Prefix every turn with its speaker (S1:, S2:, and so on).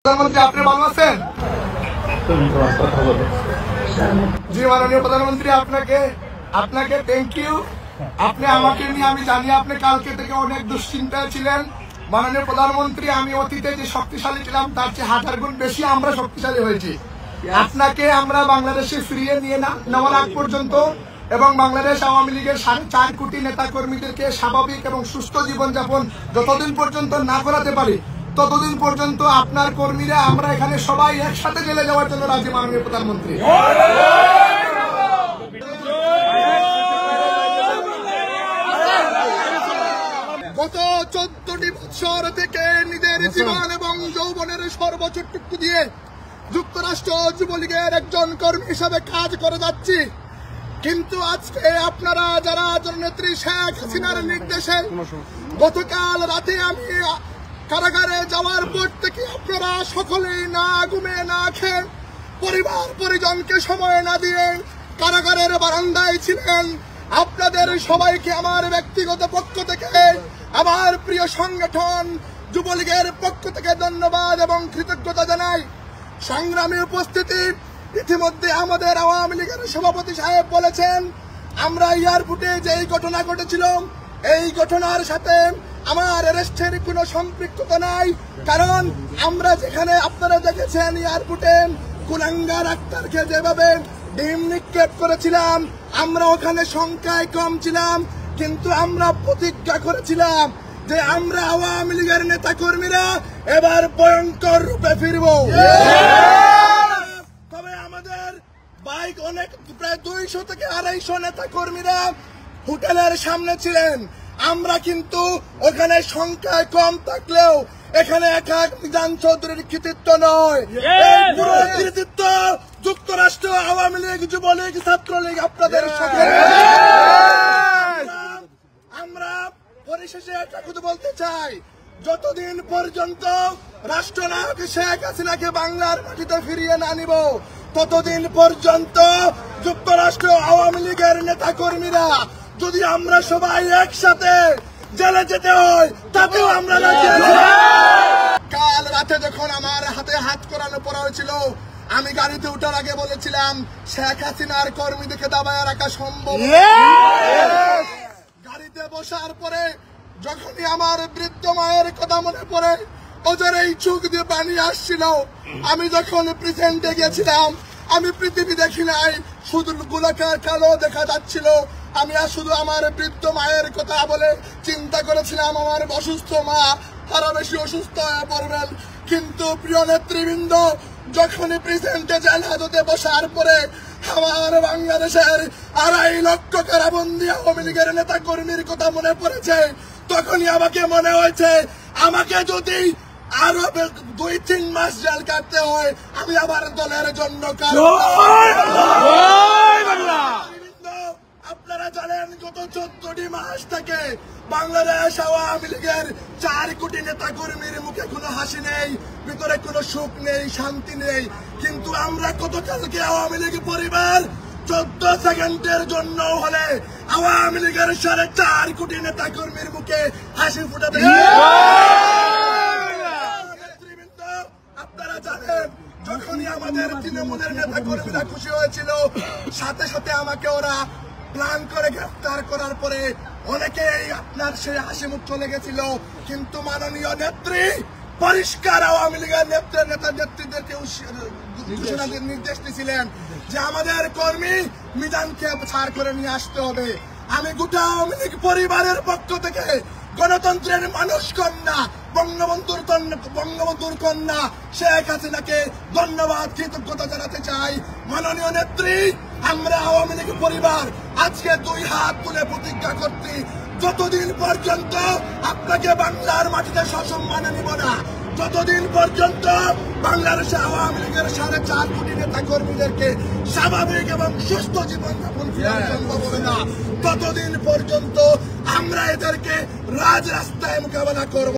S1: প্রধানমন্ত্রী আপনি ভালো আছেন? জি মাননীয় প্রধানমন্ত্রী, আপনাকে থ্যাংক ইউ। আপনি আমাকে নিয়ে, আমি জানি আপনি কালকে থেকে অনেক দুশ্চিন্তায় ছিলেন। মাননীয় প্রধানমন্ত্রী, আমি অতীতে যে শক্তিশালী ছিলাম তার চেয়ে 1000 গুণ বেশি আমরা শক্তিশালী হয়েছি। আপনাকে আমরা বাংলাদেশে ফিরিয়ে নিয়ে নেওয়ার আগ পর্যন্ত এবং বাংলাদেশ আওয়ামী লীগের 4.5 কোটি নেতা কর্মীদেরকে স্বাভাবিক এবং সুস্থ জীবনযাপন যতদিন পর্যন্ত না করাতে পারি ততদিন পর্যন্ত আপনার কর্মীরা আমরা এখানে সবাই একসাথে জেলে যাওয়ার জন্য রাজি। মাননীয় প্রধানমন্ত্রী, গত 14টি বছর থেকে নিজের জীবন এবং যৌবনের সর্বোচ্চটুকু দিয়ে যুক্তরাষ্ট্র যুবলীগের একজন কর্মী হিসাবে কাজ করে যাচ্ছি। কিন্তু আজকে আপনারা যারা জননেত্রী শেখ হাসিনার নির্দেশে গতকাল রাতে আমি কারাগারে যাওয়ার পর থেকে আপনারা সকলেই না ঘুমে না খেয়ে পরিবার পরিজনকে সময় না দিয়ে কারাগারের বারান্দায় ছিলেন। আপনাদের সবাইকে আমার ব্যক্তিগত পক্ষ থেকে, আমার প্রিয় সংগঠন যুবলীগের পক্ষ থেকে ধন্যবাদ এবং কৃতজ্ঞতা জানাই। সংগ্রামী উপস্থিতি, ইতিমধ্যে আমাদের আওয়ামী লীগের সভাপতি সাহেব বলেছেন আমরা এয়ারপোর্টে যে ঘটনা ঘটেছিল এই ঘটনার সাথে আমার অ্যারেস্টের কোনো সম্পৃক্ততা নাই। কারণ আমরা যেখানে আপনারা দেখেছেন এয়ারপোর্টে কুলাঙ্গার আক্তারকে যেভাবে ডিম নিক্ষেপ করেছিলাম, আমরা ওখানে সংখ্যায় কম ছিলাম, কিন্তু আমরা প্রতিজ্ঞা করেছিলাম যে আমরা আওয়ামী লীগের নেতা কর্মীরা এবার ভয়ঙ্কর রূপে ফিরব। তবে আমাদের বাইক অনেক, প্রায় 200 থেকে 250 নেতা কর্মীরা হোটেলের সামনে ছিলেন। আমরা কিন্তু ওখানে সংখ্যায় কম থাকলেও এখানে একা মিজান চৌধুরীর কৃতিত্ব নয়, এই পুরো কৃতিত্ব যুক্তরাষ্ট্র আওয়ামী লীগ, যুবলীগ, ছাত্রলীগ আপনাদের সাথে। আমরা পরিশেষে একটা কথা বলতে চাই, যতদিন পর্যন্ত রাষ্ট্রনায়ক শেখ হাসিনাকে বাংলার মাটিতে ফিরিয়ে না নিব ততদিন পর্যন্ত যুক্তরাষ্ট্র আওয়ামী লীগের নেতা কর্মীরা যদি আমরা সবাই একসাথে জেলে যেতে হয় তাতেও আমরা রাজি আছি। কাল রাতে যখন আমার হাতে হাত করানো পড়া হয়েছিল, আমি গাড়িতে উঠার আগে বলেছিলাম শেখ হাসিনার কর্মীদেরকে দাবায় রাখা সম্ভব। গাড়িতে বসার পরে যখনই আমার বৃদ্ধ মায়ের কথা মনে পড়ে ওদের এই চোখ দিয়ে পানি আসছিল। আমি যখন প্রেজেন্টে গেছিলাম আমি পৃথিবী দেখি নাই, শুধু গোলাকার কালো দেখা যাচ্ছিল। আমি শুধু আমার বৃদ্ধ মায়ের কথা বলে চিন্তা করেছিলাম আমার অসুস্থ মা আরো বেশি অসুস্থ হয়ে পড়বেন। কিন্তু প্রিয় নেতৃবৃন্দ, যখনই প্রেজেন্টে জেল হাজতে বসার পরে আমার বাংলাদেশের 2.5 লক্ষ কারাবন্দী আওয়ামী লীগের নেতা কর্মীর কথা মনে পড়েছে, তখনই আমাকে মনে হয়েছে আমাকে যদি আরো 2-3 মাস জেল কাটতে হয় আমি আমার দলের জন্য আপনারা জানেন গত 14টি মাস থেকে বাংলাদেশ আওয়ামী লীগের 4 কোটি নেতা কর্মীর মুখে কোনো হাসি নেই, ভিতরে কোনো সুখ নেই, শান্তি নেই। কিন্তু আমরা গতকালকে আওয়ামী লীগ পরিবার 14 সেকেন্ডের জন্য হলে আওয়ামী লীগের 4.5 কোটি নেতা কর্মীর মুখে হাসি ফুটাতে। আপনারা জানেন যখনই আমাদের তৃণমূলের নেতা কর্মীরা খুশি হয়েছিল সাথে সাথে আমাকে ওরা প্ল্যান করে গ্রেফতার করার পরে অনেকেই আপনার সেই হাসি মুখ চলে গেছিল। কিন্তু মাননীয় নেত্রী পরিষ্কার আওয়ামী লীগের নেতৃত্বদেরকে ঘোষণা নির্দেশ দিয়েছিলেন যে আমাদের কর্মী মিজানকে ছাড় করে নিয়ে আসতে হবে। আমি গোটা আওয়ামী লীগ পরিবারের পক্ষ থেকে গণতন্ত্রের মানুষ কন্যা বঙ্গবন্ধুর কন্যা শেখ হাসিনাকে ধন্যবাদ, কৃতজ্ঞতা জানাতে চাই। মাননীয় নেত্রী, আমরা আওয়ামী লীগ পরিবার আজকে 2 হাত তুলে প্রতিজ্ঞা করছি যতদিন পর্যন্ত আপনাকে বাংলার মাটিতে সসম্মানে নিব না, যতদিন পর্যন্ত বাংলাদেশে আওয়ামী লীগের 4.5 কোটি নেতা কর্মীদেরকে স্বাভাবিক এবং সুস্থ জীবনযাপন ফেরানো সম্ভব হবে না, ততদিন পর্যন্ত আমরা এদেরকে রাজরাস্তায় মোকাবেলা করব।